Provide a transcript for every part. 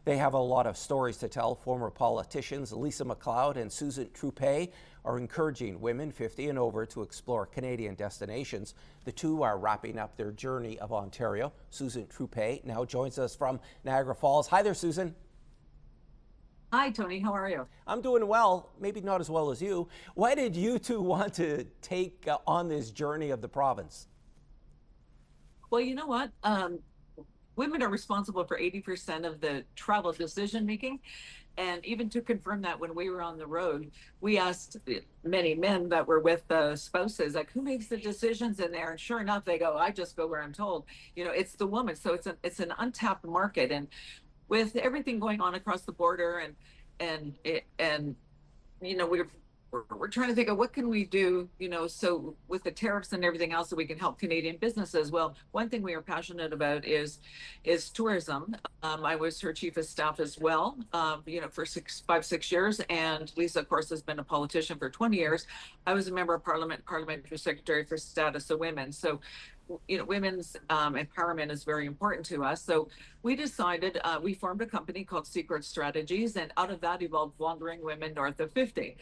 They have a lot of stories to tell. Former politicians Lisa MacLeod and Susan Truppe are encouraging women 50 and over to explore Canadian destinations. The two are wrapping up their journey of Ontario. Susan Truppe now joins us from Niagara Falls. Hi there, Susan. Hi, Tony. How are you? I'm doing well, maybe not as well as you. Why did you two want to take on this journey of the province? Well, you know what? Women are responsible for 80% of the travel decision making. And even to confirm that, when we were on the road, we asked many men that were with spouses, like, who makes the decisions in there? And sure enough, they go, I just go where I'm told. You know, it's the woman. So it's an untapped market. And with everything going on across the border and you know, we're trying to think of what can we do, you know, so with the tariffs and everything else that we can help Canadian businesses. Well, one thing we are passionate about is tourism. I was her chief of staff as well, you know, for 5-6 years. And Lisa, of course, has been a politician for 20 years. I was a member of Parliament, parliamentary secretary for status of women. So, you know, women's empowerment is very important to us. So we decided, we formed a company called Secret Strategies, and out of that evolved Wandering Women North of 50.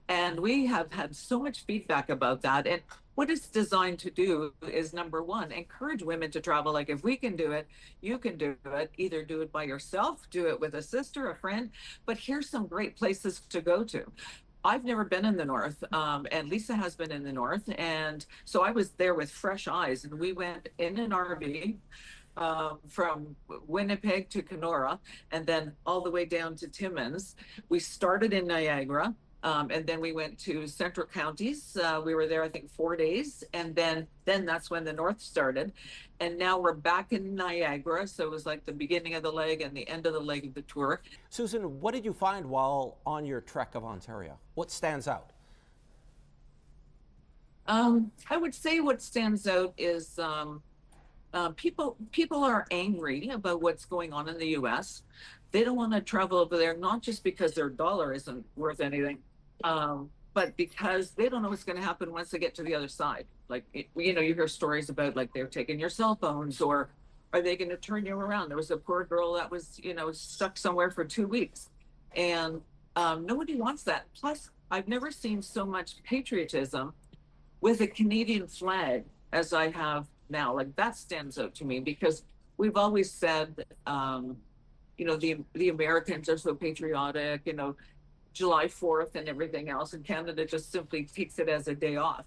And we have had so much feedback about that. And what it's designed to do is, number one, encourage women to travel. Like, if we can do it, you can do it. Either do it by yourself, do it with a sister, a friend, but here's some great places to go to. I've never been in the North, and Lisa has been in the North. And so I was there with fresh eyes, and we went in an RV from Winnipeg to Kenora, and then all the way down to Timmins. We started in Niagara, and then we went to central counties. We were there, I think, 4 days, and then that's when the North started. And now we're back in Niagara, so it was like the beginning of the leg and the end of the leg of the tour. Susan, what did you find while on your trek of Ontario? What stands out? I would say what stands out is people are angry about what's going on in the U.S. They don't want to travel over there, not just because their dollar isn't worth anything, but because they don't know what's going to happen once they get to the other side. Like, you know, you hear stories about, like, they're taking your cell phones, or are they going to turn you around? There was a poor girl that was, you know, stuck somewhere for 2 weeks, and nobody wants that. Plus, I've never seen so much patriotism with a Canadian flag as I have now. Like, that stands out to me, because we've always said, you know, the Americans are so patriotic, you know, July 4th and everything else, and Canada just simply takes it as a day off.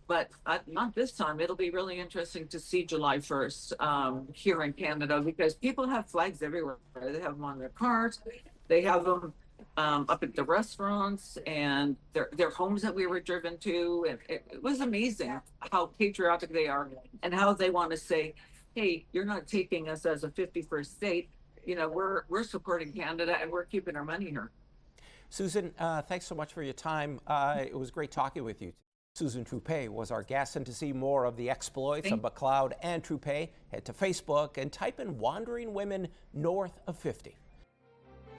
But not this time. It'll be really interesting to see July 1st here in Canada, because people have flags everywhere. They have them on their cars, they have them up at the restaurants and their homes that we were driven to. And it was amazing how patriotic they are, and how they want to say, hey, you're not taking us as a 51st state. You know, we're supporting Canada, and we're keeping our money here. Susan, thanks so much for your time. It was great talking with you. Susan Truppe was our guest, and to see more of the exploits of MacLeod and Truppe, head to Facebook and type in Wandering Women North of 50.